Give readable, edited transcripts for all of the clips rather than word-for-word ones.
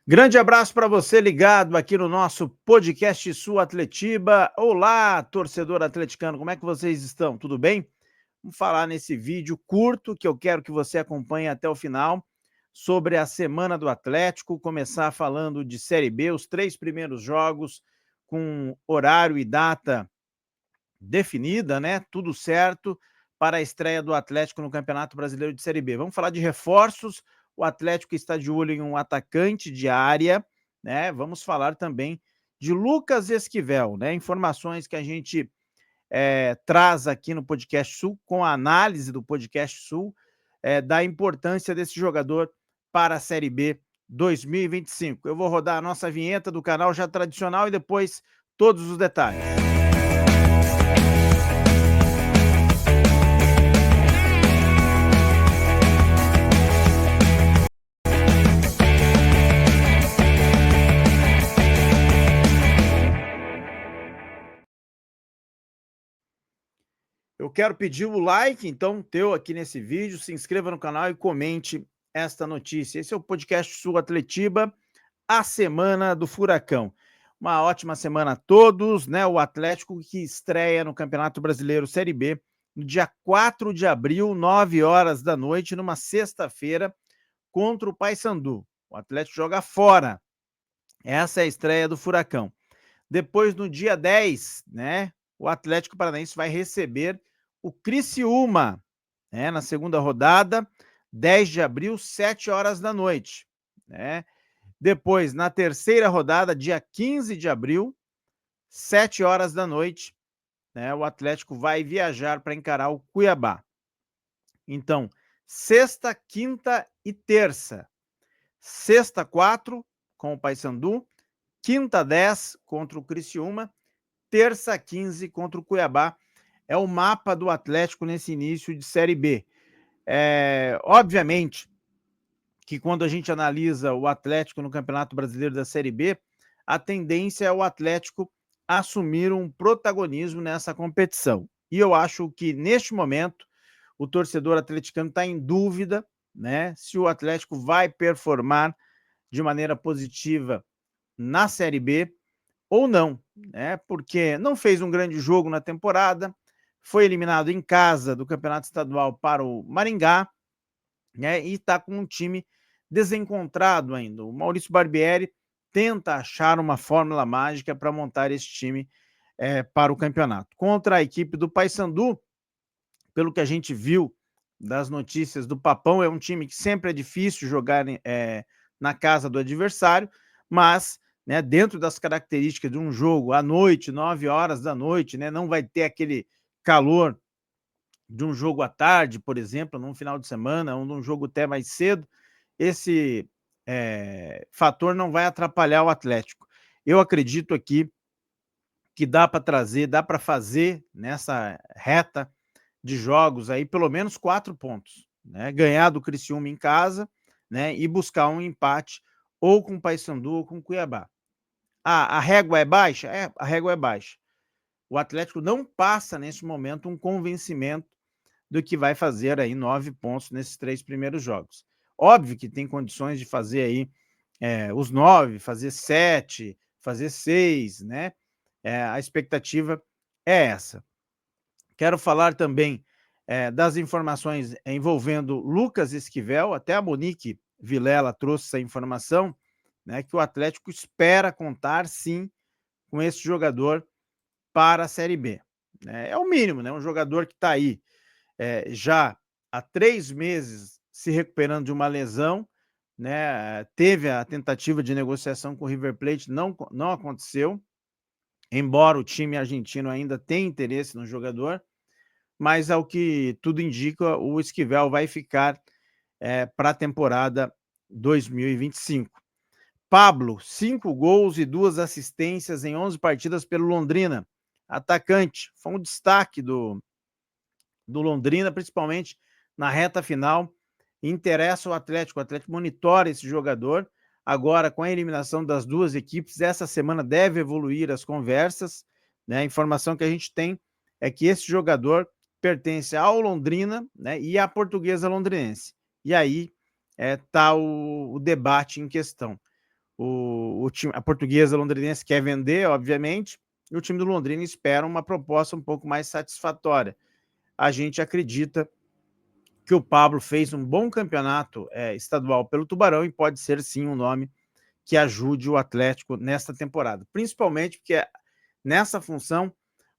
Grande abraço para você ligado aqui no nosso podcast Sul Atletiba. Olá, torcedor atleticano, como é que vocês estão? Tudo bem? Vamos falar nesse vídeo curto que eu quero que você acompanhe até o final sobre a Semana do Atlético, começar falando de Série B, os 3 primeiros jogos com horário e data definida, né? Tudo certo para a estreia do Atlético no Campeonato Brasileiro de Série B. Vamos falar de reforços. O Atlético está de olho em um atacante de área, né? Vamos falar também de Lucas Esquivel, né? Informações que a gente traz aqui no Podcast Sul, com a análise do Podcast Sul, da importância desse jogador para a Série B 2025. Eu vou rodar a nossa vinheta do canal já tradicional e depois todos os detalhes. Eu quero pedir o like, então, teu aqui nesse vídeo, se inscreva no canal e comente esta notícia. Esse é o Podcast Sul Atletiba, a Semana do Furacão. Uma ótima semana a todos, né? O Atlético que estreia no Campeonato Brasileiro Série B no dia 4 de abril, 9 horas da noite, numa sexta-feira, contra o Paysandu. O Atlético joga fora. Essa é a estreia do Furacão. Depois, no dia 10, né, o Atlético Paranaense vai receber o Criciúma, né, na segunda rodada, 10 de abril, 7 horas da noite. Né? Depois, na terceira rodada, dia 15 de abril, 7 horas da noite, né, o Atlético vai viajar para encarar o Cuiabá. Então, sexta, quinta e terça. Sexta, 4, com o Paysandu. Quinta, 10, contra o Criciúma. Terça, 15, contra o Cuiabá. É o mapa do Atlético nesse início de Série B. Obviamente que quando a gente analisa o Atlético no Campeonato Brasileiro da Série B, a tendência é o Atlético assumir um protagonismo nessa competição. E eu acho que, neste momento, o torcedor atleticano está em dúvida, né, se o Atlético vai performar de maneira positiva na Série B ou não, né? Porque não fez um grande jogo na temporada, foi eliminado em casa do Campeonato Estadual para o Maringá, né? E está com um time desencontrado ainda. O Maurício Barbieri tenta achar uma fórmula mágica para montar esse time para o campeonato. Contra a equipe do Paysandu, pelo que a gente viu das notícias do Papão, é um time que sempre é difícil jogar na casa do adversário, mas, né, dentro das características de um jogo à noite, 9 horas da noite, né, não vai ter aquele calor de um jogo à tarde, por exemplo, num final de semana, ou num jogo até mais cedo. Esse fator não vai atrapalhar o Atlético. Eu acredito aqui que dá para trazer, dá para fazer nessa reta de jogos aí pelo menos 4 pontos, né? Ganhar do Criciúma em casa, né? E buscar um empate ou com o Paysandu ou com o Cuiabá. A régua é baixa? A régua é baixa. O Atlético não passa nesse momento um convencimento do que vai fazer aí 9 pontos nesses 3 primeiros jogos. Óbvio que tem condições de fazer aí os 9, fazer 7, fazer 6, né? A expectativa é essa. Quero falar também das informações envolvendo Lucas Esquivel, até a Monique Vilela trouxe essa informação, né, que o Atlético espera contar, sim, com esse jogador para a Série B. É o mínimo, né? Um jogador que está aí já há 3 meses se recuperando de uma lesão, né? Teve a tentativa de negociação com o River Plate, não aconteceu, embora o time argentino ainda tenha interesse no jogador, mas ao que tudo indica, o Esquivel vai ficar para a temporada 2025. Pablo, 5 gols e 2 assistências em 11 partidas pelo Londrina. Atacante, foi um destaque do Londrina, principalmente na reta final. Interessa o Atlético monitora esse jogador. Agora, com a eliminação das duas equipes, essa semana deve evoluir as conversas, né? A informação que a gente tem é que esse jogador pertence ao Londrina, né, e à Portuguesa Londrinense. E aí está o debate em questão. o time, a Portuguesa londrinense quer vender, obviamente, e o time do Londrina espera uma proposta um pouco mais satisfatória. A gente acredita que o Pablo fez um bom campeonato estadual pelo Tubarão e pode ser sim um nome que ajude o Atlético nesta temporada, principalmente porque nessa função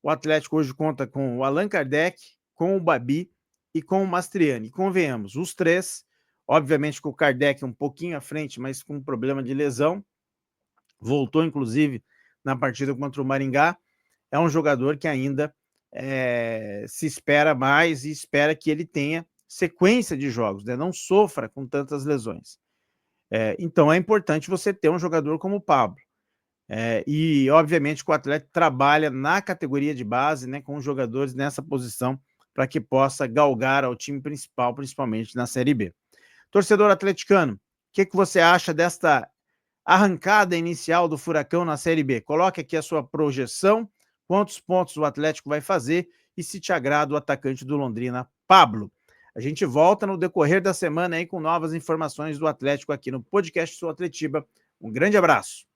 o Atlético hoje conta com o Allan Kardec, com o Babi e com o Mastriani. Convenhamos, os três, obviamente com o Kardec um pouquinho à frente, mas com um problema de lesão, voltou inclusive na partida contra o Maringá, é um jogador que ainda se espera mais e espera que ele tenha sequência de jogos, né? Não sofra com tantas lesões. Então é importante você ter um jogador como o Pablo. E obviamente que o Atlético trabalha na categoria de base, né, com jogadores nessa posição para que possa galgar ao time principal, principalmente na Série B. Torcedor atleticano, o que você acha desta arrancada inicial do Furacão na Série B? Coloque aqui a sua projeção, quantos pontos o Atlético vai fazer e se te agrada o atacante do Londrina, Pablo. A gente volta no decorrer da semana aí com novas informações do Atlético aqui no podcast Sou Atletiba. Um grande abraço.